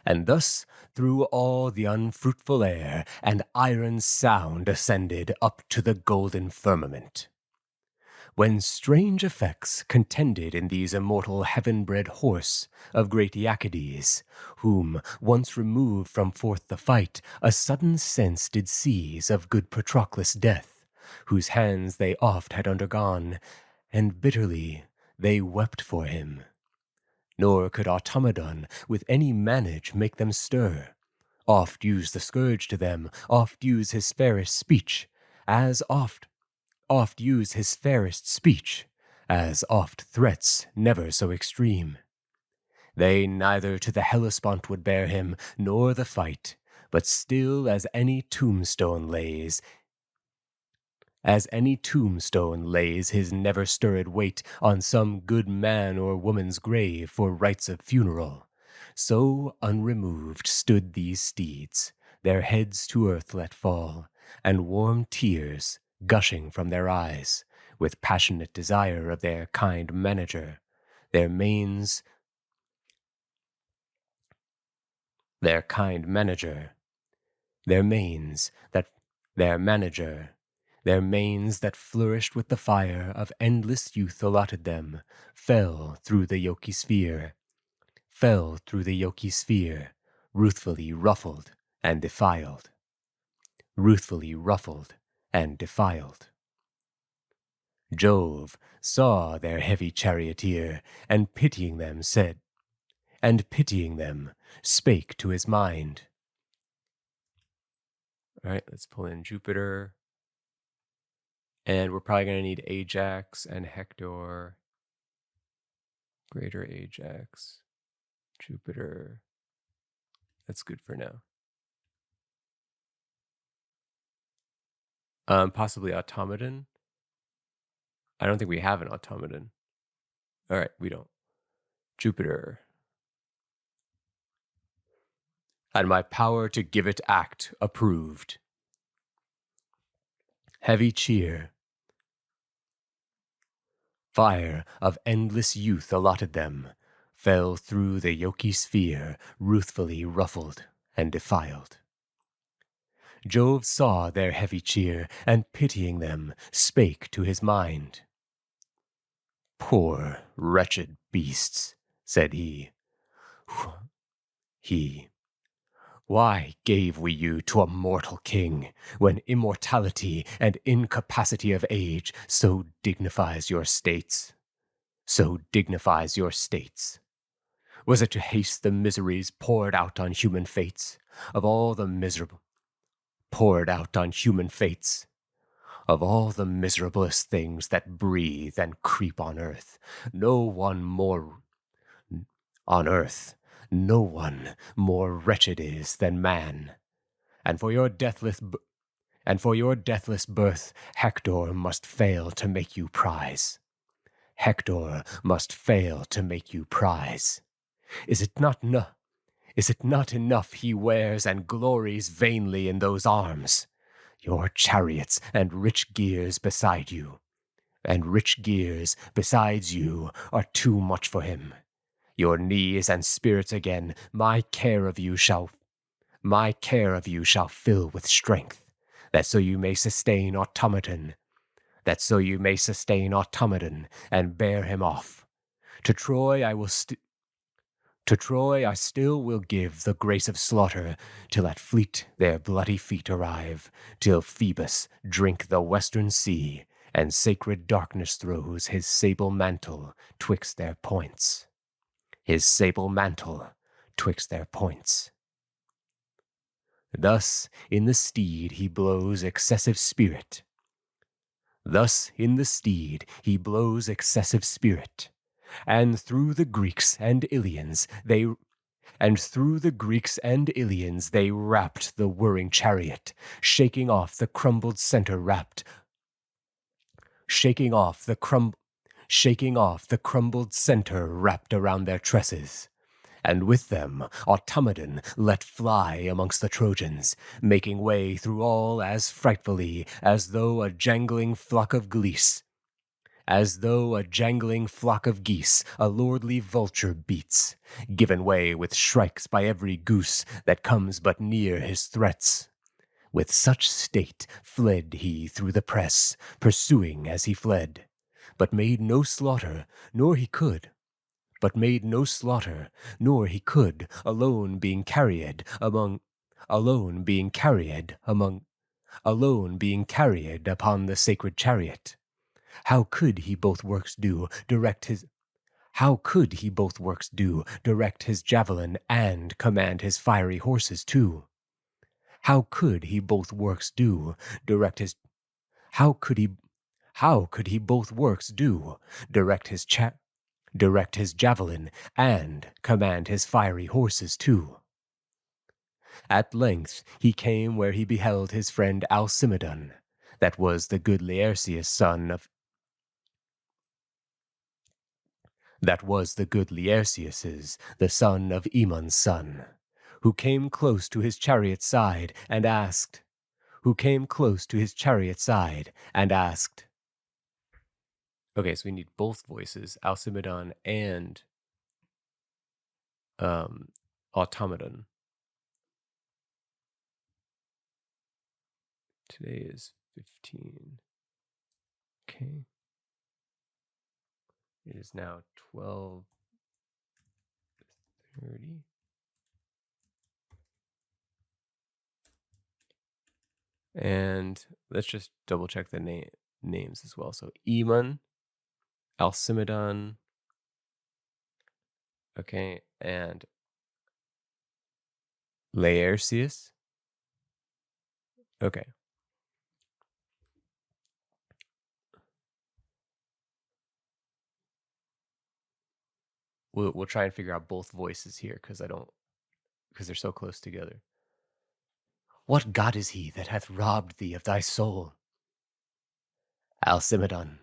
And thus through all the unfruitful air an iron sound ascended up to the golden firmament. When strange effects contended in these immortal heaven-bred horse of great Iacides, whom, once removed from forth the fight, a sudden sense did seize of good Patroclus' death, whose hands they oft had undergone, and bitterly they wept for him. Nor could Automedon with any manage make them stir, oft use the scourge to them, oft use his fairest speech, as oft use his fairest speech, as oft threats never so extreme. They neither to the Hellespont would bear him, nor the fight, but still as any tombstone lays his never-stirred weight on some good man or woman's grave for rites of funeral, so unremoved stood these steeds, their heads to earth let fall, and warm tears gushing from their eyes, with passionate desire of their kind manager, their manes that flourished with the fire of endless youth allotted them, fell through the yoky sphere, ruthfully ruffled and defiled. Jove saw their heavy charioteer, and pitying them spake to his mind. All right, let's pull in Jupiter. And we're probably going to need Ajax and Hector. Greater Ajax, Jupiter. That's good for now. Possibly Automedon. I don't think we have an Automedon. All right, we don't. Jupiter. And my power to give it act approved. Heavy cheer. Fire of endless youth allotted them, fell through the yoky sphere, ruthfully ruffled and defiled. Jove saw their heavy cheer, and pitying them, spake to his mind. Poor, wretched beasts, said he. Why gave we you to a mortal king, when immortality and incapacity of age so dignifies your states? Was it to haste the miseries poured out on human fates, of all the miserablest things that breathe and creep on earth, no one more wretched is than man. And for your deathless birth, Hector must fail to make you prize. Is it not enough he wears and glories vainly in those arms? Your chariots and rich gears besides you are too much for him. Your knees and spirits again, my care of you shall fill with strength, that so you may sustain Automedon, and bear him off. To Troy I still will give the grace of slaughter, till at fleet their bloody feet arrive, till Phoebus drink the western sea, and sacred darkness throws his sable mantle twixt their points. Thus in the steed he blows excessive spirit. And through the Greeks and Ilians they wrapped the whirring chariot, shaking off the crumbled center wrapped around their tresses. And with them Automedon let fly amongst the Trojans, making way through all as frightfully as though a jangling flock of geese. as though a jangling flock of geese a lordly vulture beats, given way with shrikes by every goose that comes but near his threats. With such state fled he through the press, pursuing as he fled, but made no slaughter, nor he could. Alone being carried upon the sacred chariot. How could he both works do, direct his javelin and command his fiery horses too? How could he both works do, direct his javelin and command his fiery horses too? At length he came where he beheld his friend Alcimedon, that was the good Laertius' the son of Aemon's son, who came close to his chariot side and asked. Okay, so we need both voices, Alcimedon and automaton. Today is 15. Okay. It is now 12:30. And let's just double check the names as well. So Aemon, Alcimedon, okay, and Laertius. Okay. We'll try and figure out both voices here because they're so close together. What god is he that hath robbed thee of thy soul? Alcimedon,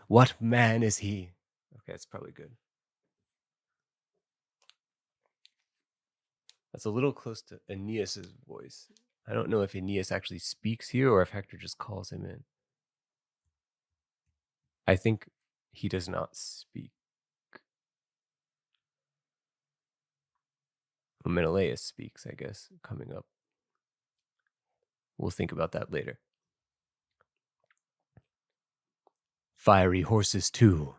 what man is he? Okay, that's probably good. That's a little close to Aeneas's voice. I don't know if Aeneas actually speaks here or if Hector just calls him in. I think he does not speak. Menelaus speaks, I guess, coming up. We'll think about that later. Fiery horses too.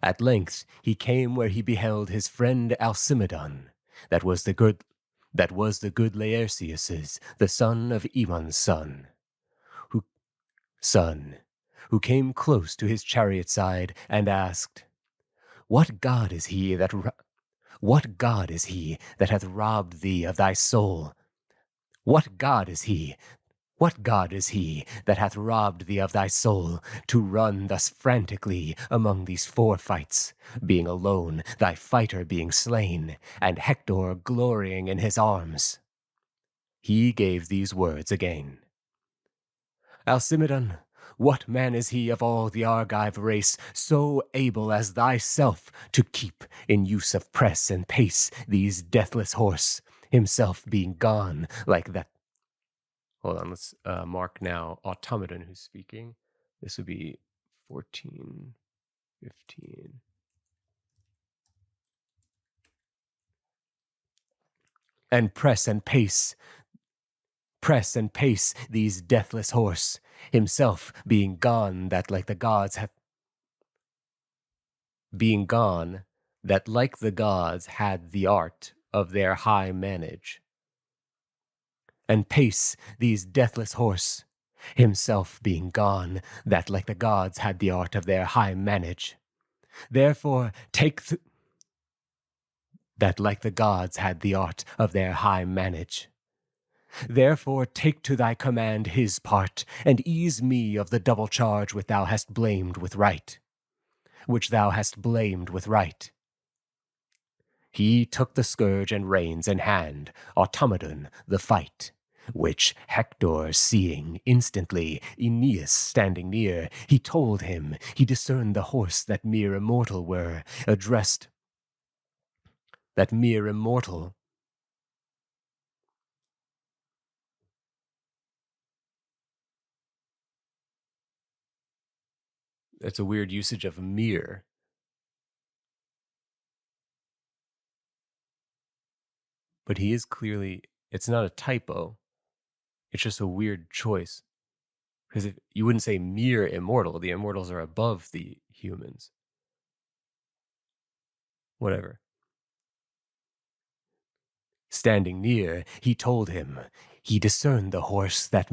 At length he came where he beheld his friend Alcimedon, that was the good Laertius', the son of Aemon's son, who came close to his chariot side and asked, What god is he that hath robbed thee of thy soul? What god is he that hath robbed thee of thy soul, to run thus frantically among these four fights, being alone, thy fighter being slain, and Hector glorying in his arms? He gave these words again. Alcimedon, what man is he of all the Argive race, so able as thyself to keep in use of press and pace these deathless horse, himself being gone like that? Hold on, let's mark now automaton who's speaking. This would be 14, 15. And press and pace these deathless horse, himself being gone that like the gods had the art of their high manage. And pace these deathless horse, himself being gone that like the gods had the art of their high manage. Therefore take that like the gods had the art of their high manage. Therefore take to thy command his part, and ease me of the double charge which thou hast blamed with right. He took the scourge and reins in hand, automaton the fight, which Hector seeing instantly, Aeneas standing near, he told him he discerned the horse that mere immortal were, addressed that mere immortal It's a weird usage of mere. But he is clearly, it's not a typo. It's just a weird choice. Because you wouldn't say mere immortal. The immortals are above the humans. Whatever. Standing near, he told him, he discerned the horse that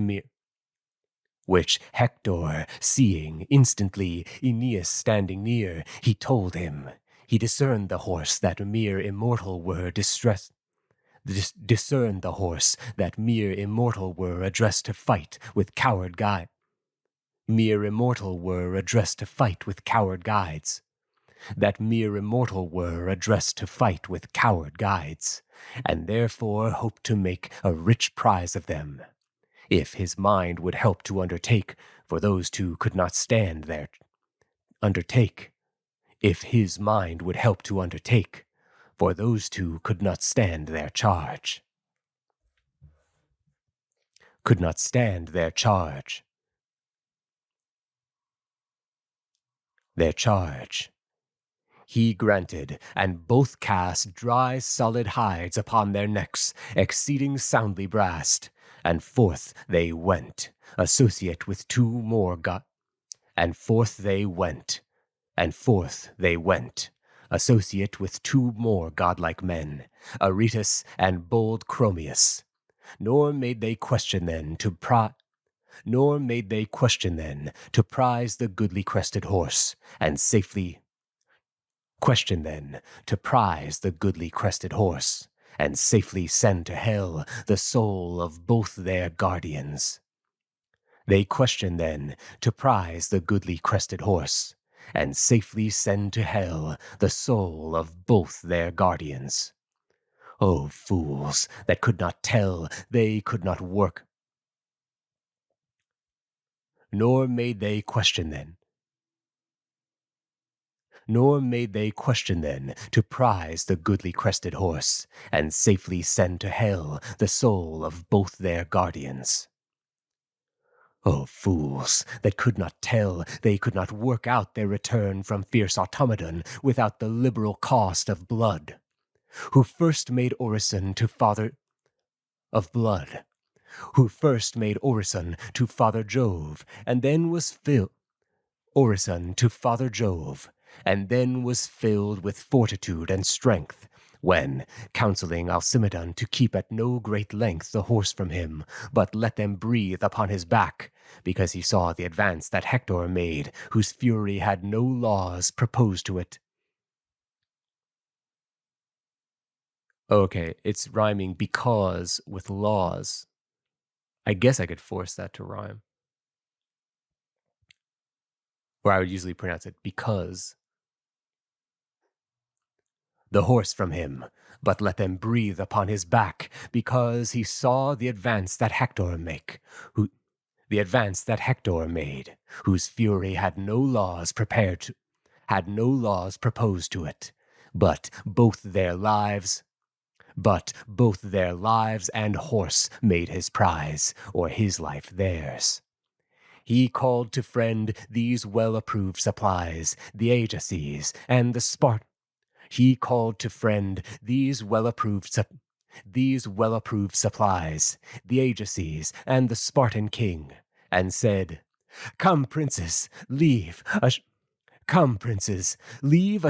which Hector, seeing instantly Aeneas standing near, he told him, he discerned the horse that mere immortal were discerned the horse that mere immortal were addressed to fight with coward guide. Mere immortal were addressed to fight with coward guides. That mere immortal were addressed to fight with coward guides, and therefore hoped to make a rich prize of them, if his mind would help to undertake, for those two could not stand their if his mind would help to undertake, for those two could not stand their charge. Could not stand their charge. Their charge. He granted, and both cast dry solid hides upon their necks, exceeding soundly brassed, and forth they went, associate with two more and forth they went, associate with two more godlike men, Aretus and bold Chromius. Nor made they question then to prize the goodly crested horse, and safely send to hell the soul of both their guardians. They question then to prize the goodly crested horse, and safely send to hell the soul of both their guardians. O fools, that could not tell, they could not work. Nor made they question then to prize the goodly crested horse, and safely send to hell the soul of both their guardians. O fools, that could not tell, they could not work out their return from fierce Automedon without the liberal cost of blood, who first made orison to father Jove, and then was filled with fortitude and strength, when, counseling Alcimedon to keep at no great length the horse from him, but let them breathe upon his back, because he saw the advance that Hector made, whose fury had no laws proposed to it. Okay, it's rhyming because with laws. I guess I could force that to rhyme. Or I would usually pronounce it because. The horse from him, but let them breathe upon his back, because he saw the advance that Hector made, whose fury had no laws proposed to it, but both their lives and horse made his prize, or his life theirs. He called to friend these well-approved supplies, the Ajaces and the Spartans. He called to friend these well-approved supplies, the Ajaces and the Spartan king, and said, Come, princes, leave a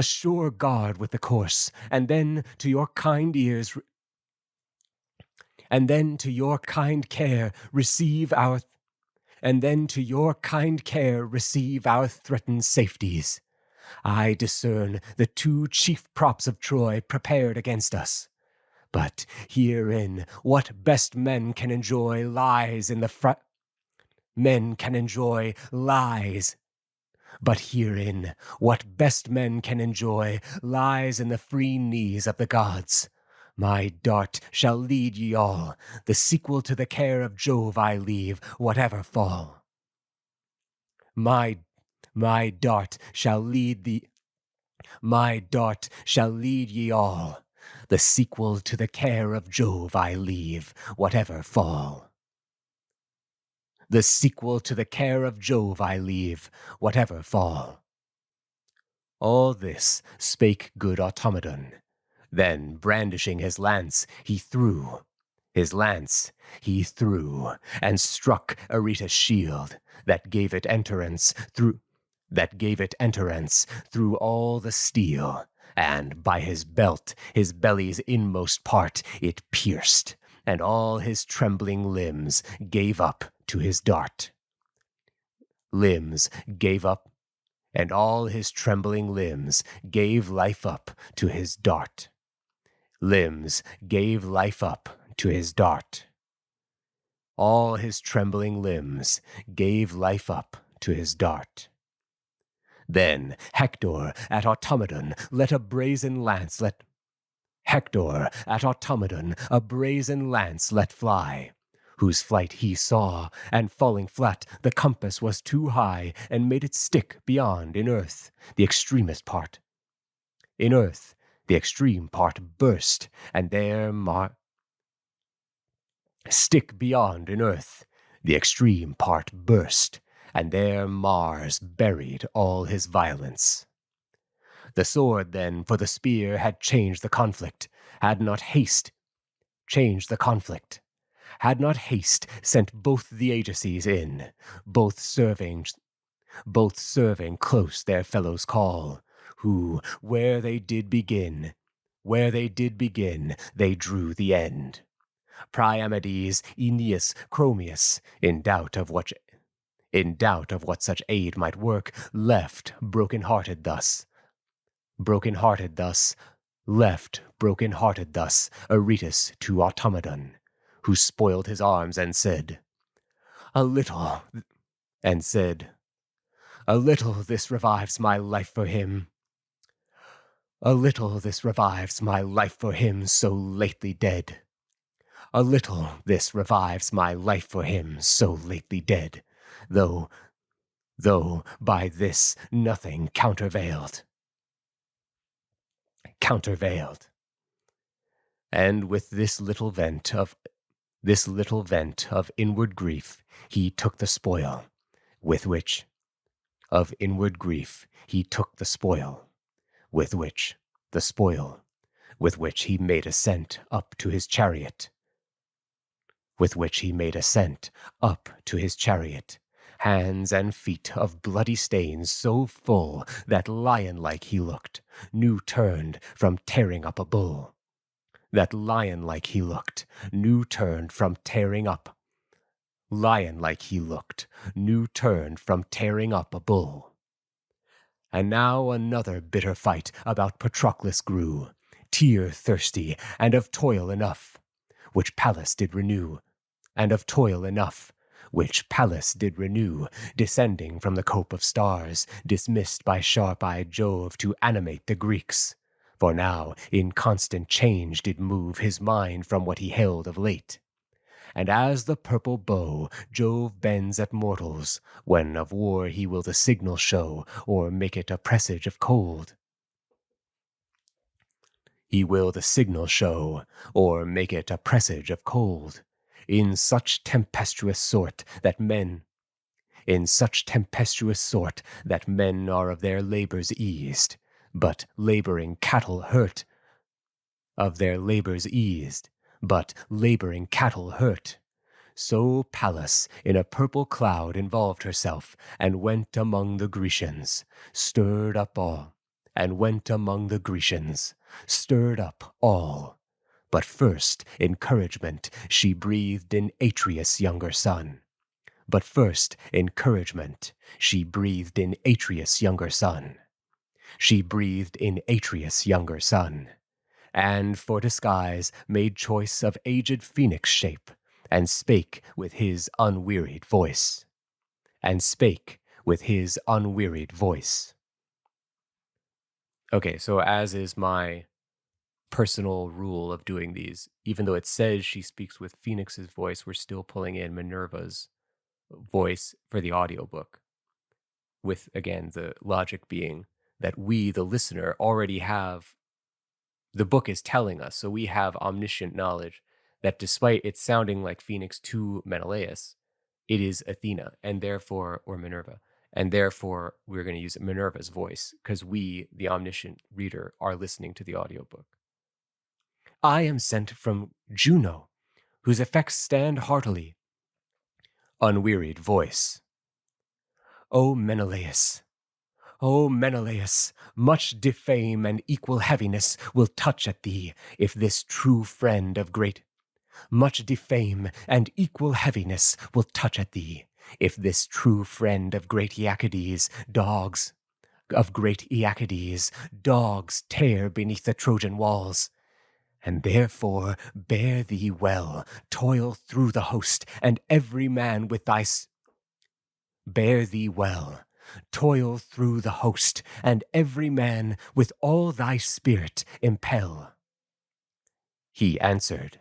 sure guard with the course, and then to your kind care receive our threatened safeties. I discern the two chief props of Troy prepared against us. But herein what best men can enjoy lies in the free knees of the gods. My dart shall lead ye all, the sequel to the care of Jove I leave, whatever fall. My dart shall lead ye all, the sequel to the care of Jove I leave, whatever fall. The sequel to the care of Jove I leave, whatever fall. All this spake good Automedon. Then, brandishing his lance, he threw. His lance he threw, and struck Aretas' shield, that gave it entrance through all the steel, and by his belt, his belly's inmost part, it pierced, and all his trembling limbs gave up to his dart. Limbs gave up, and all his trembling limbs gave life up to his dart. Limbs gave life up to his dart. All his trembling limbs gave life up to his dart. Then Hector at Automedon let a brazen lance let fly, whose flight he saw, and falling flat, the compass was too high, and made it stick beyond in earth the extremest part. In earth the extreme part burst, and there stick beyond in earth the extreme part burst, and there Mars buried all his violence. The sword then for the spear had changed the conflict, had not haste sent both the aegis in, both serving close their fellows' call, who, where they did begin, they drew the end. Priamides, Aeneas, Chromius, in doubt of what such aid might work, left broken-hearted thus, Aretas to Automedon, who spoiled his arms and said, A little this revives my life for him. A little this revives my life for him so lately dead. A little this revives my life for him so lately dead, though by this nothing countervailed. And with this little vent of inward grief, he took the spoil, with which he made ascent up to his chariot. Hands and feet of bloody stains so full that lion-like he looked, new turned from tearing up a bull. Lion-like he looked, new turned from tearing up a bull. And now another bitter fight about Patroclus grew, tear-thirsty and of toil enough, which Pallas did renew, descending from the cope of stars, dismissed by sharp-eyed Jove to animate the Greeks. For now in constant change did move his mind from what he held of late. And as the purple bow Jove bends at mortals, when of war he will the signal show, or make it a presage of cold. In such tempestuous sort that men are of their labors eased, but laboring cattle hurt. So Pallas in a purple cloud involved herself, and went among the Grecians, stirred up all. But first encouragement she breathed in Atreus' younger son. And for disguise made choice of aged phoenix shape, and spake with his unwearied voice. Okay, so as is my personal rule of doing these, even though it says she speaks with Phoenix's voice, we're still pulling in Minerva's voice for the audiobook, with, again, the logic being that we, the listener, already have, the book is telling us, so we have omniscient knowledge that despite it sounding like Phoenix to Menelaus, it is Athena, and therefore, or Minerva, and therefore we're going to use Minerva's voice because we, the omniscient reader, are listening to the audiobook. I am sent from Juno, whose effects stand heartily. Unwearied voice. O Menelaus, much defame and equal heaviness will touch at thee, if this true friend of great... Much defame and equal heaviness will touch at thee, if this true friend of great Aeacides, dogs tear beneath the Trojan walls. And therefore bear thee well, toil through the host, and every man with thy... Bear thee well, toil through the host, and every man with all thy spirit impel. He answered.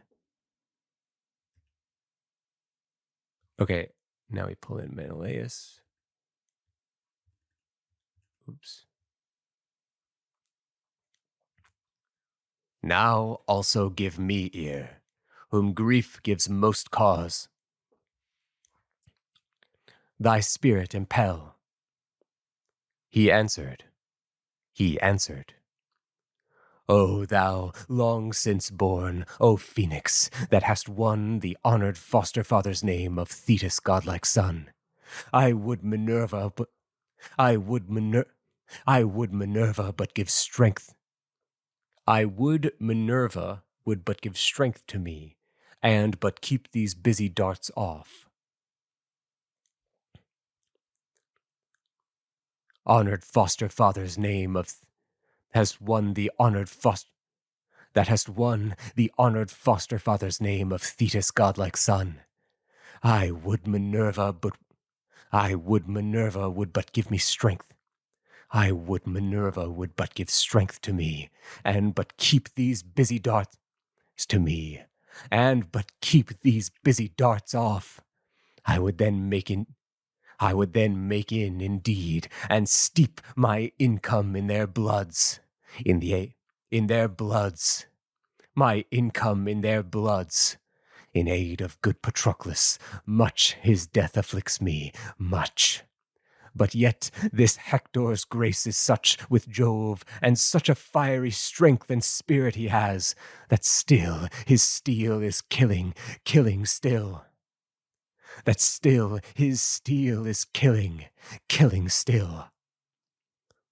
Okay, now we pull in Menelaus. Oops. Now also give me ear, whom grief gives most cause. Thy spirit impel. He answered. O thou, long since born, O Phoenix, that hast won the honored foster father's name of Thetis' godlike son, I would Minerva but give strength. I would Minerva would but give strength to me, and but keep these busy darts off. Honored foster father's name of has won the honored foster father's name of Thetis' godlike son. I would Minerva would but give me strength. I would Minerva would but give strength to me, and but keep these busy darts off. I would then make in indeed, and steep my income in their bloods, my income in their bloods. In aid of good Patroclus, much his death afflicts me, much. But yet this Hector's grace is such with Jove, and such a fiery strength and spirit he has, that still his steel is killing still. That still his steel is killing still.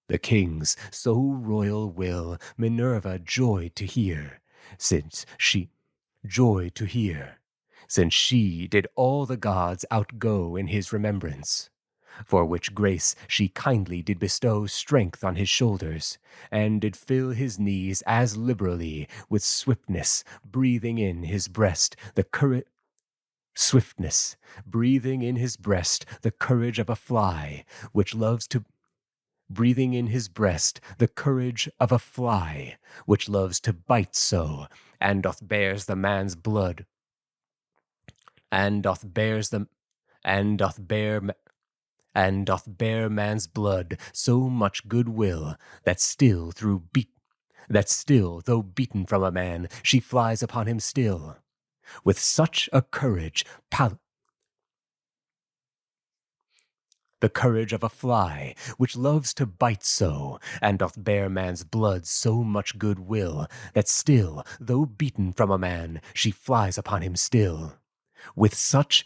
The king's so royal will Minerva joyed to hear, since she did all the gods outgo in his remembrance. For which grace she kindly did bestow strength on his shoulders, and did fill his knees as liberally with swiftness, breathing in his breast the courage of a fly, which loves to bite so, and doth bears the man's blood, and doth bear man's blood so much good will, that still, though beaten from a man, she flies upon him still. With such a courage, the courage of a fly, which loves to bite so, and doth bear man's blood so much good will, that still, though beaten from a man, she flies upon him still. With such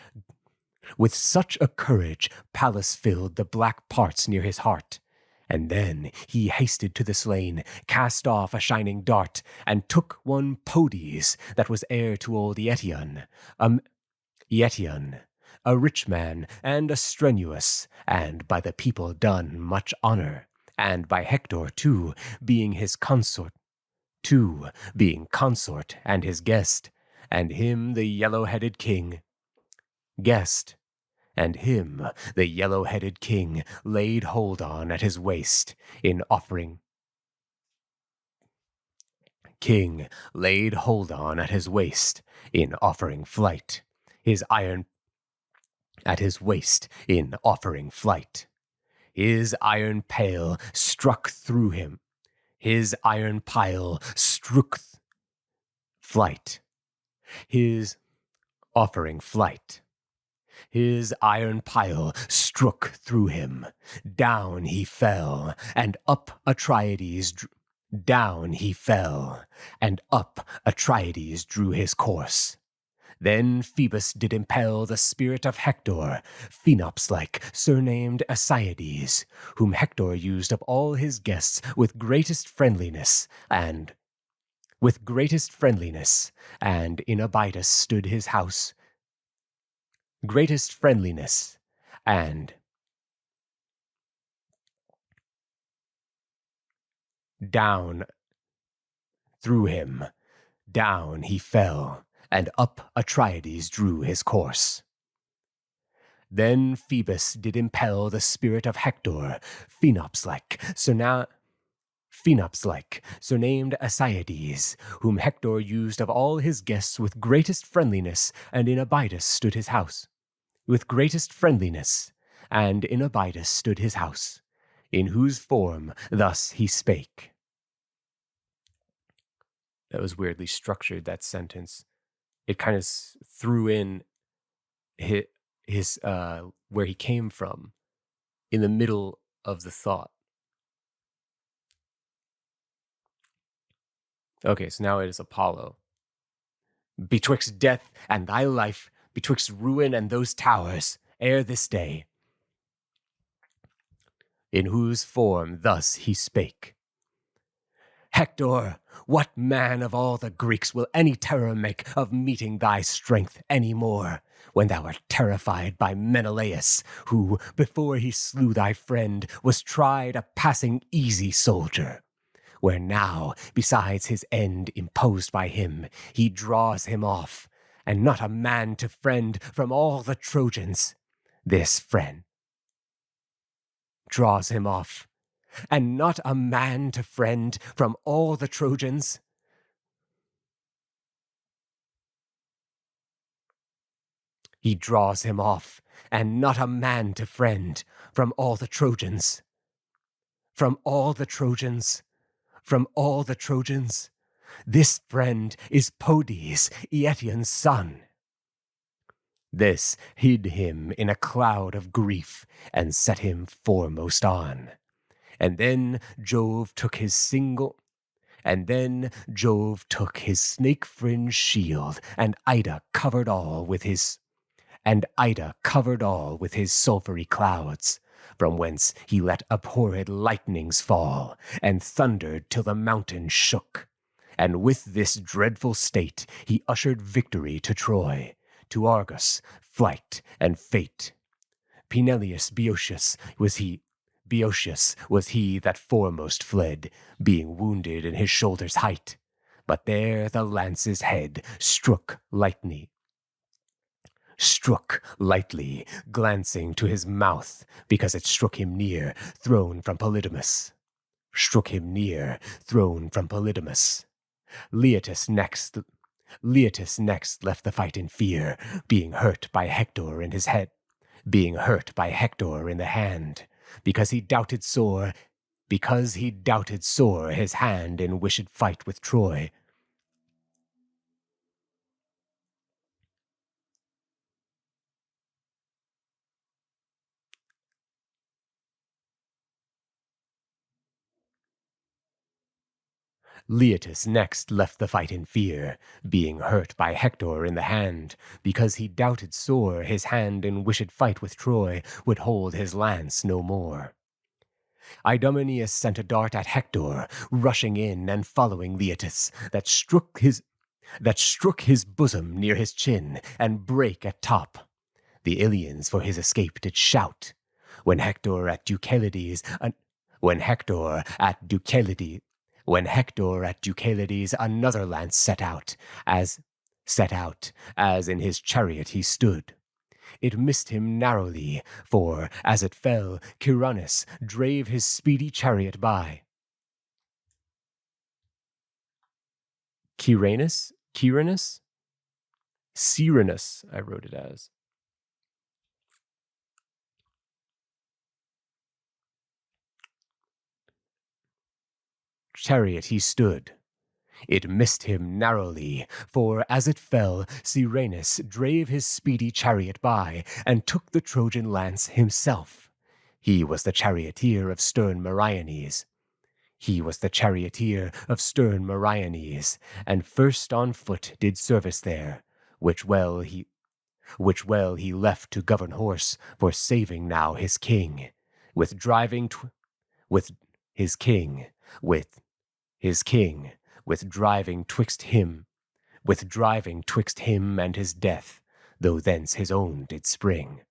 a courage, Pallas filled the black parts near his heart. And then he hasted to the slain, cast off a shining dart, and took one Podes, that was heir to old Eetion, a rich man and a strenuous, and by the people done much honor, and by Hector too, being consort and his guest, and him the yellow-headed king laid hold on at his waist in offering flight, his iron pile struck through him, his offering flight. His iron pile struck through him. Down he fell, and up Atrides down he fell, and up Atrides drew his course. Then Phoebus did impel the spirit of Hector, Phaenops-like, surnamed Asiades, whom Hector used of all his guests with greatest friendliness, and in Abydos stood his house. Greatest friendliness, and down through him, down he fell, and up Atrides drew his course. Then Phoebus did impel the spirit of Hector, Phaenops-like, surnamed Asiades, whom Hector used of all his guests with greatest friendliness, and in Abydos stood his house. With greatest friendliness, and in Abydos stood his house, in whose form thus he spake. That was weirdly structured, that sentence. It kind of threw in his where he came from in the middle of the thought. Okay, so now it is Apollo. Betwixt death and thy life, betwixt ruin and those towers, ere this day, in whose form thus he spake. Hector, what man of all the Greeks will any terror make of meeting thy strength any more, when thou art terrified by Menelaus, who, before he slew thy friend, was tried a passing easy soldier, where now, besides his end imposed by him, he draws him off, and not a man to friend from all the Trojans. This friend draws him off, and not a man to friend from all the Trojans. He draws him off, and not a man to friend from all the Trojans. From all the Trojans. From all the Trojans. This friend is Podes, Eetion's son. This hid him in a cloud of grief, and set him foremost on. And then Jove took his snake-fringed shield, and Ida covered all with his sulphury clouds, from whence he let abhorred lightnings fall, and thundered till the mountain shook. And with this dreadful state he ushered victory to Troy, to Argos, flight and fate. Boeotius was he that foremost fled, being wounded in his shoulder's height. But there the lance's head struck lightly, glancing to his mouth, because it struck him near, thrown from Polydamas. Leitus next left the fight in fear, being hurt by Hector in the hand, because he doubted sore his hand in wished fight with Troy. Leitus next left the fight in fear, being hurt by Hector in the hand, because he doubted sore his hand in wished fight with Troy would hold his lance no more. Idomeneus sent a dart at Hector, rushing in and following Leitus, that struck his bosom near his chin, and brake at top. The Ilians for his escape did shout. When Hector at Deucalides another lance set out, as in his chariot he stood. It missed him narrowly, for, as it fell, Chironus drave his speedy chariot by. Cyrinus, I wrote it as. Chariot he stood. It missed him narrowly, for as it fell, Cyranus drave his speedy chariot by, and took the Trojan lance himself. He was the charioteer of stern Meriones. And first on foot did service there, which well he left to govern horse, for saving now his king, with driving twixt him and his death, though thence his own did spring.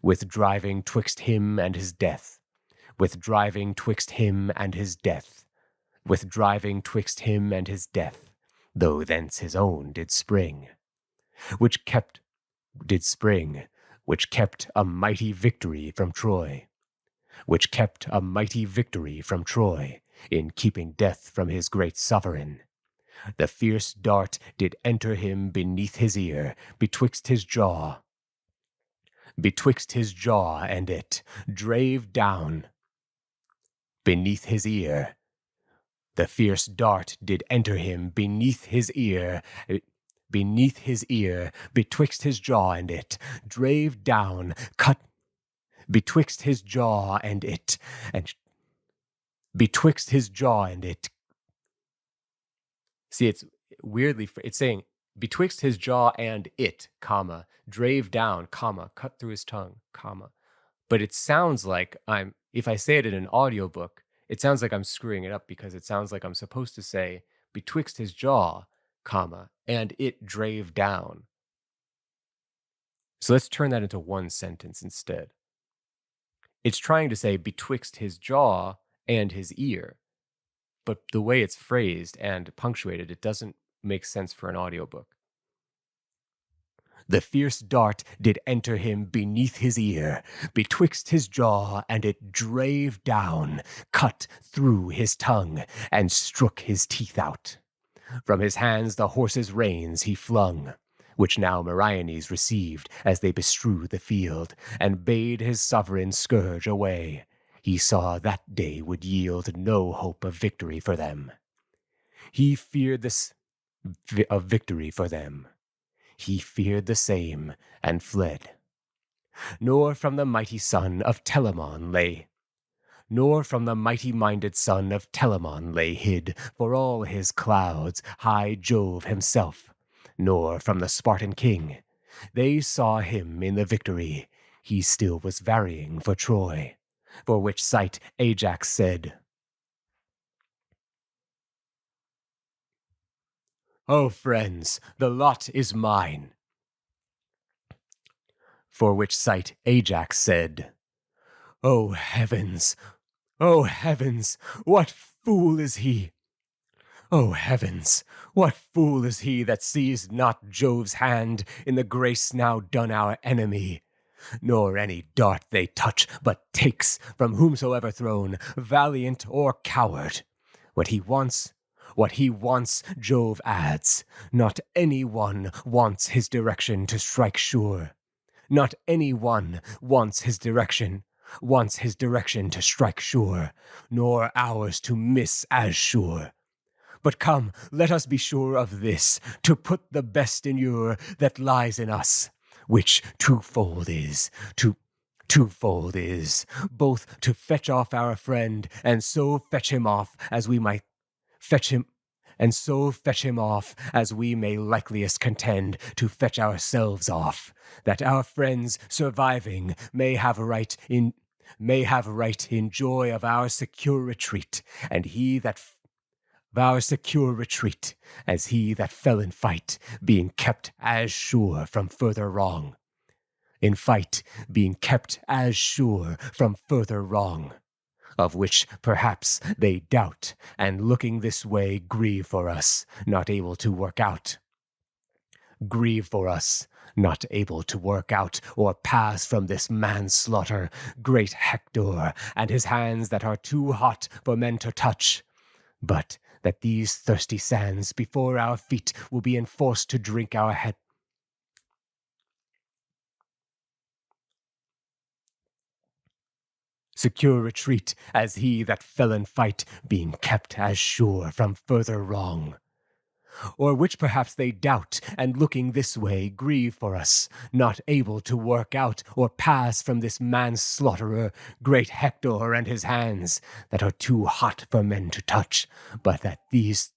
With driving twixt him and his death, though thence his own did spring. Which kept a mighty victory from Troy. In keeping death from his great sovereign. The fierce dart did enter him beneath his ear, betwixt his jaw and it drave down. Beneath his ear. The fierce dart did enter him beneath his ear, betwixt his jaw and it, drave down, cut betwixt his jaw and it. See, it's saying betwixt his jaw and it, comma, drave down, comma, cut through his tongue, comma. But it sounds like if I say it in an audiobook, it sounds like I'm screwing it up, because it sounds like I'm supposed to say betwixt his jaw, comma, and it drave down. So let's turn that into one sentence instead. It's trying to say betwixt his jaw and his ear, but the way it's phrased and punctuated, it doesn't make sense for an audiobook. The fierce dart did enter him beneath his ear, betwixt his jaw, and it drave down, cut through his tongue, and strook his teeth out. From his hands the horse's reins he flung, which now Meriones received as they bestrew the field, and bade his sovereign scourge away. He saw that day would yield no hope of victory for them. He feared the same, and fled. Nor from the mighty son of Telamon lay hid, for all his clouds, high Jove himself, nor from the Spartan king. They saw him in the victory, he still was varying for Troy, for which sight Ajax said, "O friends, the lot is mine." For which sight Ajax said, O heavens, what fool is he? O heavens, what fool is he that sees not Jove's hand in the grace now done our enemy? Nor any dart they touch, but takes from whomsoever thrown, valiant or coward. What he wants, Jove adds. Not any one wants his direction to strike sure. Not any one wants his direction to strike sure, nor ours to miss as sure. But come, let us be sure of this, to put the best in you that lies in us, which twofold is, both to fetch off our friend, and so fetch him off as we may likeliest contend to fetch ourselves off, that our friends surviving may have right in joy of our secure retreat, as he that fell in fight, being kept as sure from further wrong. Of which perhaps they doubt, and looking this way grieve for us, not able to work out, or pass from this manslaughter, great Hector, and his hands that are too hot for men to touch. But that these thirsty sands before our feet will be enforced to drink our head. Secure retreat as he that fell in fight, being kept as sure from further wrong. or which perhaps they doubt, and looking this way grieve for us, not able to work out or pass from this manslaughterer, great Hector and his hands, that are too hot for men to touch, but that these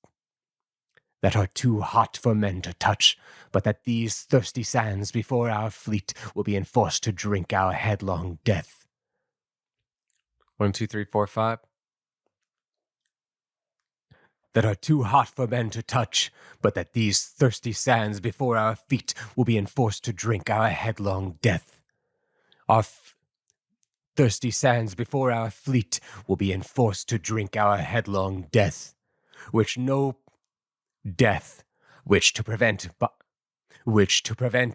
thirsty sands before our fleet will be enforced to drink our headlong death. 1, 2, 3, 4, 5. That are too hot for men to touch, but that these thirsty sands before our feet will be enforced to drink our headlong death. Thirsty sands before our fleet will be enforced to drink our headlong death, which to prevent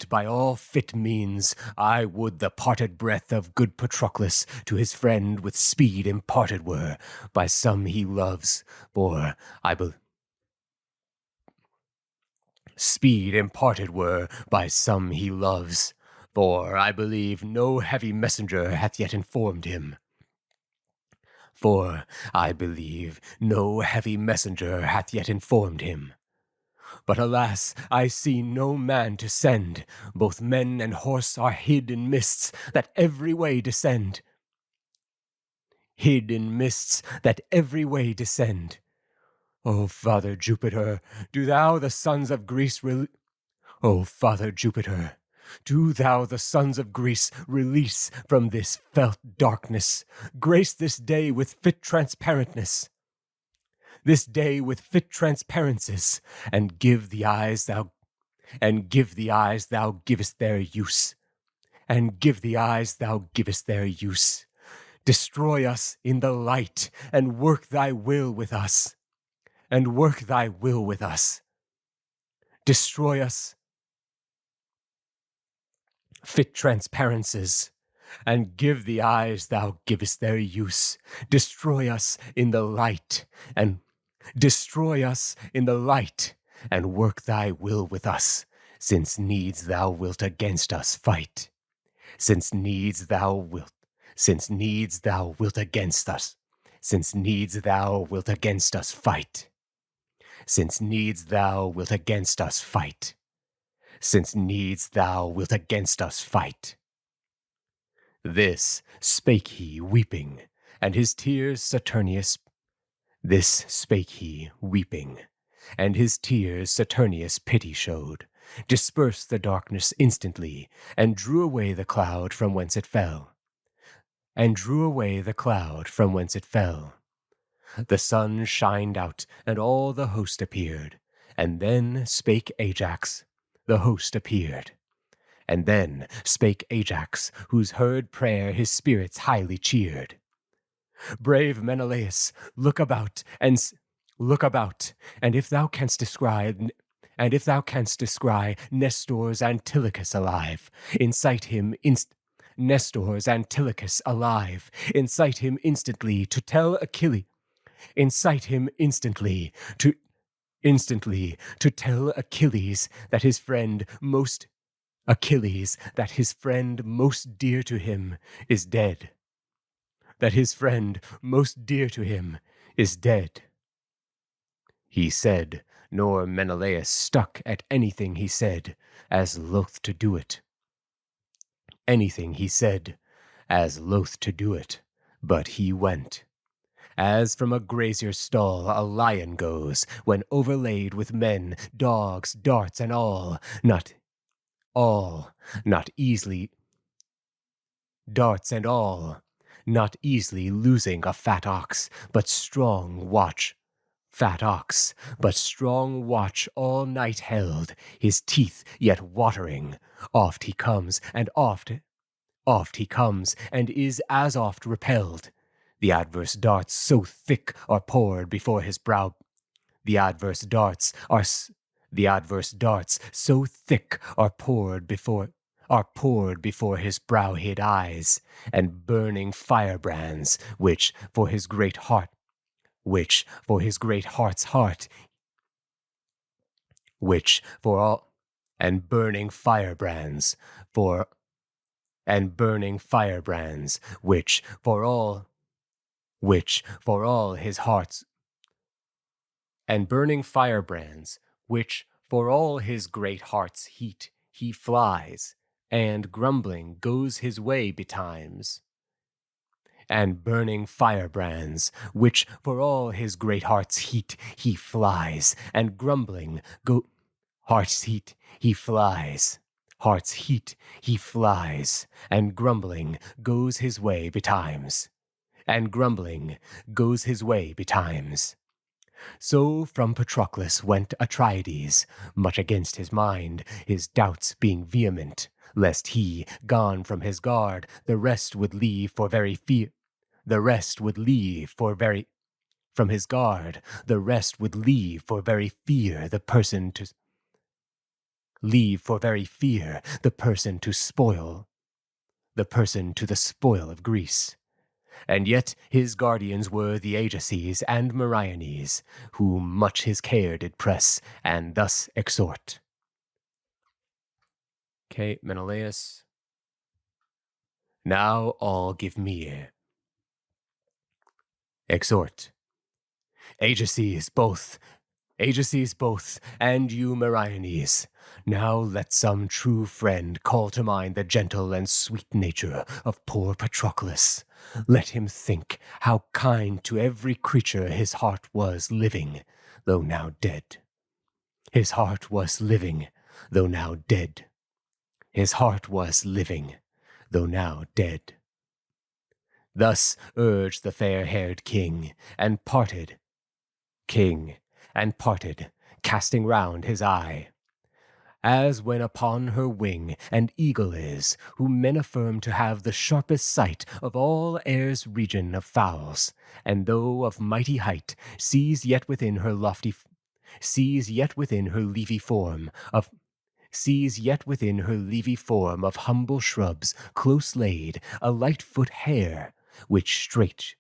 by all fit means, I would the parted breath of good Patroclus to his friend with speed imparted were, by some he loves, for speed imparted were by some he loves, for I believe no heavy messenger hath yet informed him. But alas, I see no man to send. Both men and horse are hid in mists that every way descend. O Father Jupiter, do thou the sons of Greece release from this felt darkness. Grace this day with fit transparencies, and give the eyes thou givest their use. Destroy us in the light, and work thy will with us. Destroy us, fit transparencies, and give the eyes thou givest their use. Destroy us in the light, and work thy will with us, since needs thou wilt against us fight. Since needs thou wilt against us fight. This spake he weeping, and his tears Saturnius pity showed, dispersed the darkness instantly, and drew away the cloud from whence it fell. The sun shined out, and all the host appeared. And then spake Ajax, whose heard prayer his spirits highly cheered. Brave Menelaus, look about, and if thou canst descry Nestor's Antilochus alive, incite him instantly to tell Achilles. To tell Achilles that his friend most dear to him is dead. He said, nor Menelaus stuck at anything he said, as loath to do it. But he went. As from a grazier's stall a lion goes, when overlaid with men, dogs, darts, and all, not easily losing a fat ox, but strong watch all night held, his teeth yet watering. Oft he comes, and is as oft repelled. The adverse darts so thick are poured before his brow. The adverse darts so thick are poured before his brow-hid eyes, and burning firebrands, which for his great heart's heart, which for all his heart's, and burning firebrands, which for all his great heart's heat he flies, and grumbling goes his way betimes. And burning firebrands, which for all his great heart's heat he flies, and grumbling heart's heat he flies, heart's heat he flies, and grumbling goes his way betimes, and grumbling goes his way betimes. So from Patroclus went Atrides, much against his mind, his doubts being vehement, lest he, gone from his guard, the rest would leave for very fear. The rest would leave for very from his guard, the rest would leave for very fear the person to spoil, the person to the spoil of Greece. And yet his guardians were the Ajaces and Meriones, whom much his care did press, and thus exhort. Okay, Menelaus. Now all give me ear. Exhort. Ajaces both, and you Meriones, now let some true friend call to mind the gentle and sweet nature of poor Patroclus. Let him think how kind to every creature his heart was living, though now dead. His heart was living, though now dead. His heart was living, though now dead. Thus urged the fair-haired king, and parted, casting round his eye. As when upon her wing an eagle is, whom men affirm to have the sharpest sight of all air's region of fowls, and though of mighty height, sees yet within her leafy form of humble shrubs close laid, a light-foot hare, which straight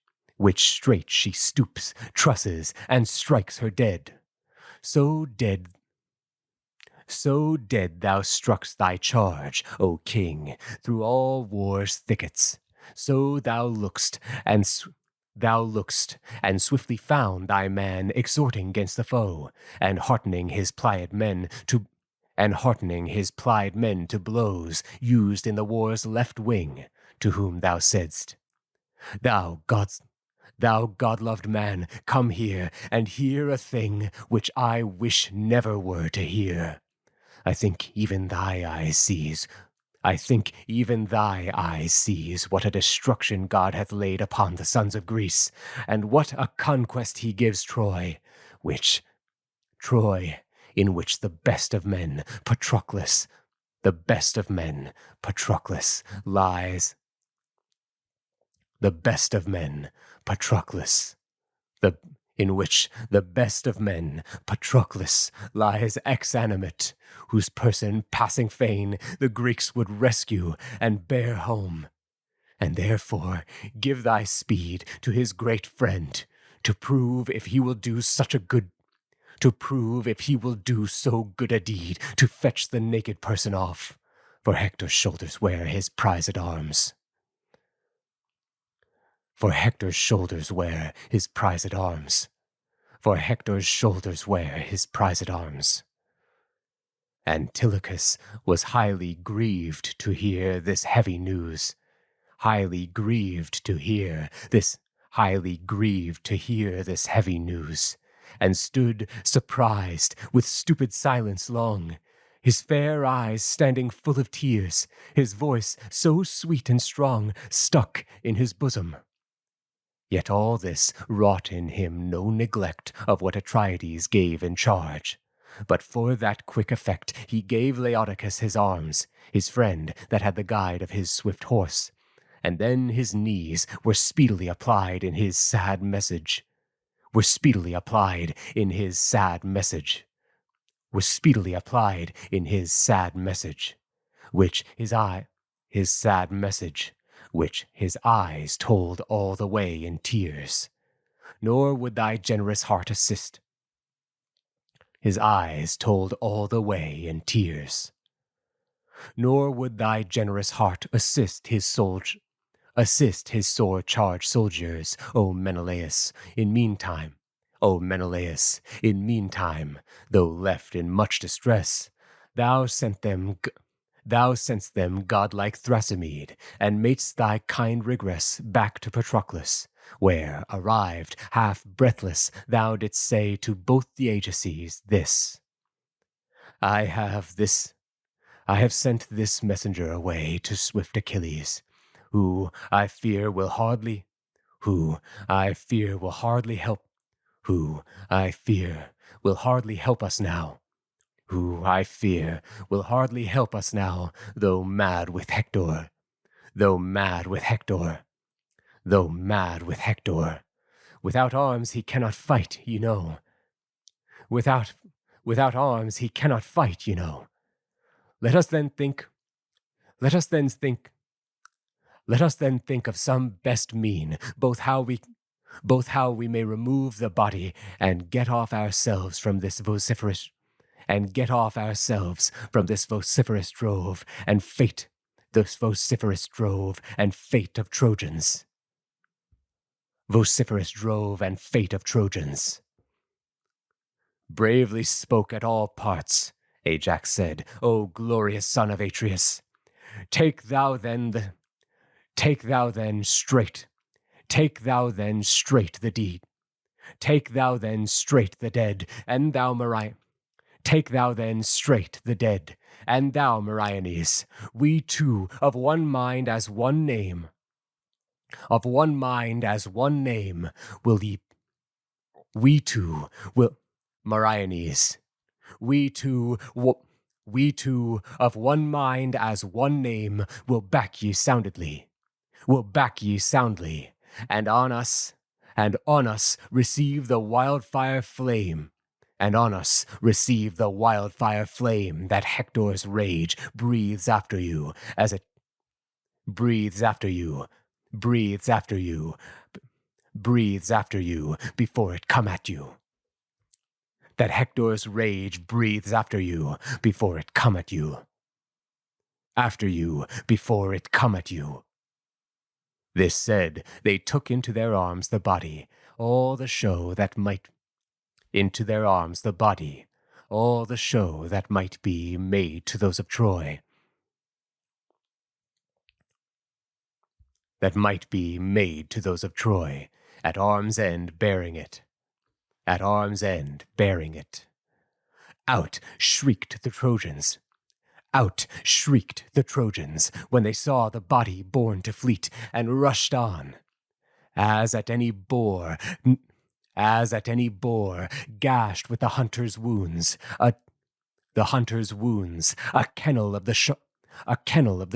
she stoops, trusses, and strikes her dead. So dead thou struck'st thy charge, O king, through all war's thickets. So thou look'st, and swiftly found thy man exhorting 'gainst the foe, and heartening his plied men to blows used in the war's left wing, to whom thou saidst, Thou God-loved man, come here, and hear a thing which I wish never were to hear. I think even thy eye sees what a destruction God hath laid upon the sons of Greece, and what a conquest he gives Troy, in which the best of men, Patroclus, lies. In which the best of men, Patroclus, lies exanimate, whose person passing fain the Greeks would rescue and bear home. And therefore give thy speed to his great friend, to prove if he will do so good a deed, to fetch the naked person off, for Hector's shoulders wear his prized arms. For Hector's shoulders wear his prized arms. Antilochus was highly grieved to hear this heavy news, and stood surprised with stupid silence long, his fair eyes standing full of tears, his voice so sweet and strong stuck in his bosom. Yet all this wrought in him no neglect of what Atrides gave in charge. But for that quick effect he gave Laodocus his arms, his friend that had the guide of his swift horse, and then his knees were speedily applied in his sad message, which his eyes told all the way in tears. Nor would thy generous heart assist. Nor would thy generous heart assist his sore charged soldiers, O Menelaus, in meantime, O Menelaus, in meantime, though left in much distress, thou sent'st them godlike Thrasimede, and mad'st thy kind regress back to Patroclus, where, arrived, half breathless, thou didst say to both the Ajaces this: I have sent this messenger away to swift Achilles, who I fear will hardly help us now, though mad with Hector. Without arms he cannot fight, you know. Without arms he cannot fight, you know. Let us then think of some best mean, both how we may remove the body and get off ourselves from this vociferous drove and fate of Trojans. Bravely spoke at all parts, Ajax said, O glorious son of Atreus. Take thou then straight the deed. Take thou then straight the dead, and thou Meriones. We two of one mind as one name. Will leap. Meriones. We two of one mind as one name will back ye soundly, and on us receive the wildfire flame, that Hector's rage breathes after you before it come at you. That Hector's rage breathes after you before it come at you. This said, they took into their arms the body, all the show that might be made to those of Troy. At arm's end bearing it. Out shrieked the Trojans when they saw the body borne to fleet, and rushed on, as at any boar gashed with the hunter's wounds, a kennel of the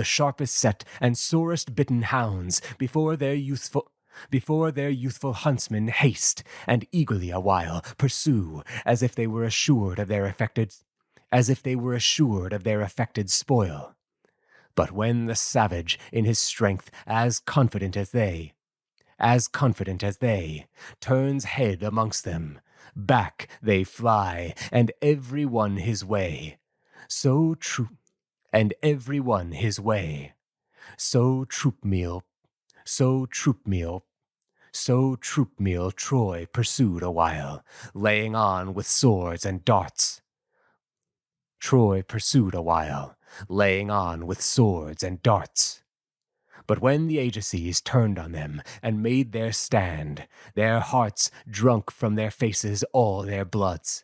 sharpest set and sorest bitten hounds, before their youthful huntsmen haste and eagerly a while pursue, as if they were assured of their affected spoil. But when the savage, in his strength as confident as they, turns head amongst them, back they fly, and every one his way. So troop meal Troy pursued a while, laying on with swords and darts. But when the Ajaces turned on them and made their stand, their hearts drunk from their faces all their bloods.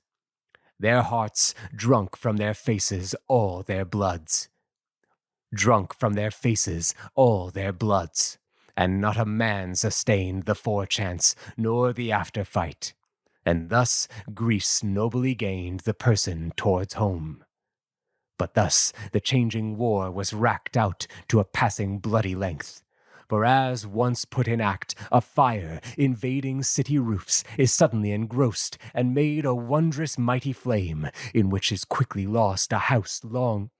And not a man sustained the forechance, nor the after-fight. And thus Greece nobly gained the person towards home. But thus the changing war was racked out to a passing bloody length. For as once put in act, a fire invading city roofs is suddenly engrossed and made a wondrous mighty flame, in which is quickly lost a house long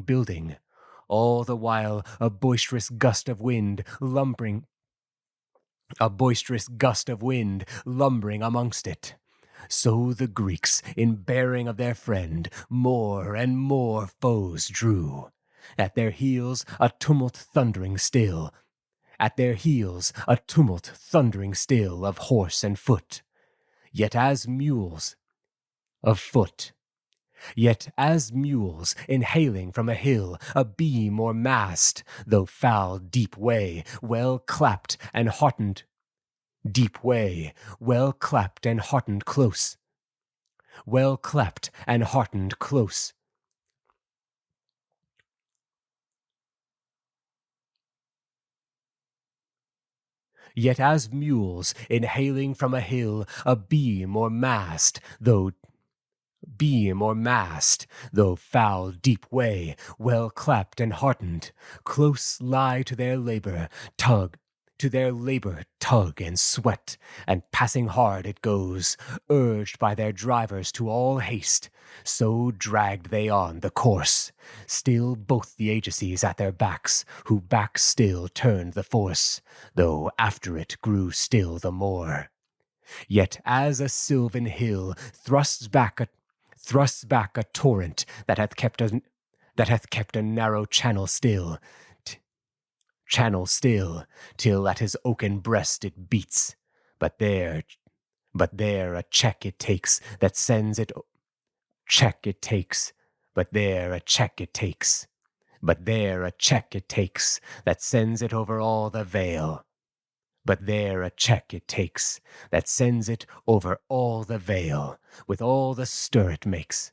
building. All the while a boisterous gust of wind lumbering amongst it. So the Greeks, in bearing of their friend, more and more foes drew. At their heels a tumult thundering still, At their heels a tumult thundering still of horse and foot. Yet as mules inhaling from a hill a beam or mast, though foul deep way, well clapped and heartened close. Yet as mules inhaling from a hill a beam or mast, though foul deep way, well clapped and heartened, close lie to their labor, tug and sweat, and passing hard it goes, urged by their drivers to all haste, so dragged they on the course, still both the agencies at their backs, who back still turned the force, though after it grew still the more. Yet as a sylvan hill thrusts back a torrent that hath kept a narrow channel still, till at his oaken breast it beats, but there a check it takes that sends it over all the vale. With all the stir it makes.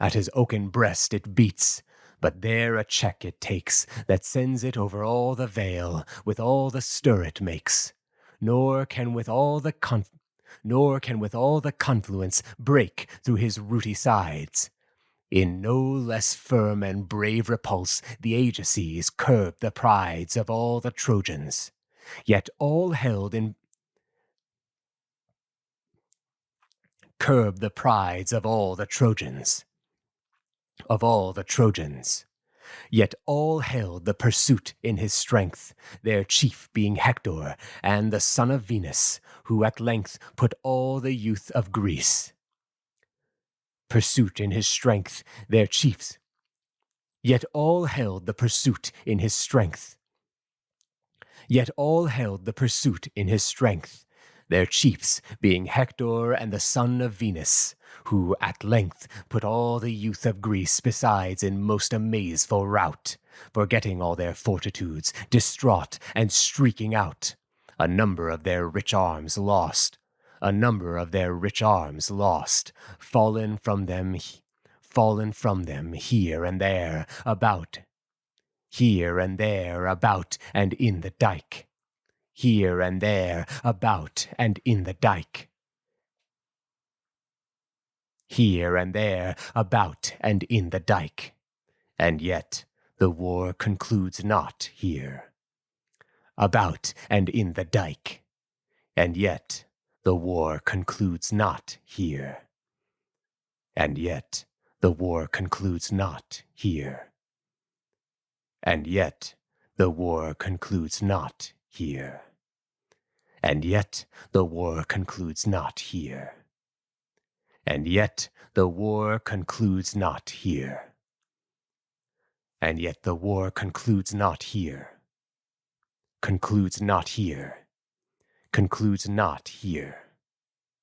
At his oaken breast it beats, but there a check it takes that sends it over all the vale, with all the stir it makes. Nor can with all the confluence break through his rooty sides. In no less firm and brave repulse the aegis curb the prides of all the Trojans, yet all held in Yet all held the pursuit in his strength, their chief being Hector, and the son of Venus, who at length put all the youth of Greece. Pursuit in his strength, their chiefs. Yet all held the pursuit in his strength. Their chiefs being Hector and the son of Venus, who at length put all the youth of Greece besides in most amazeful rout, forgetting all their fortitudes, distraught and streaking out, a number of their rich arms lost, fallen from them here and there about and in the dike. Here and there, about and in the dike. And yet the war concludes not here. About and in the dike. And yet the war concludes not here. And yet the war concludes not here. And yet the war concludes not here. And yet the war concludes not here. And yet the war concludes not here. And yet the war concludes not here. Concludes not here.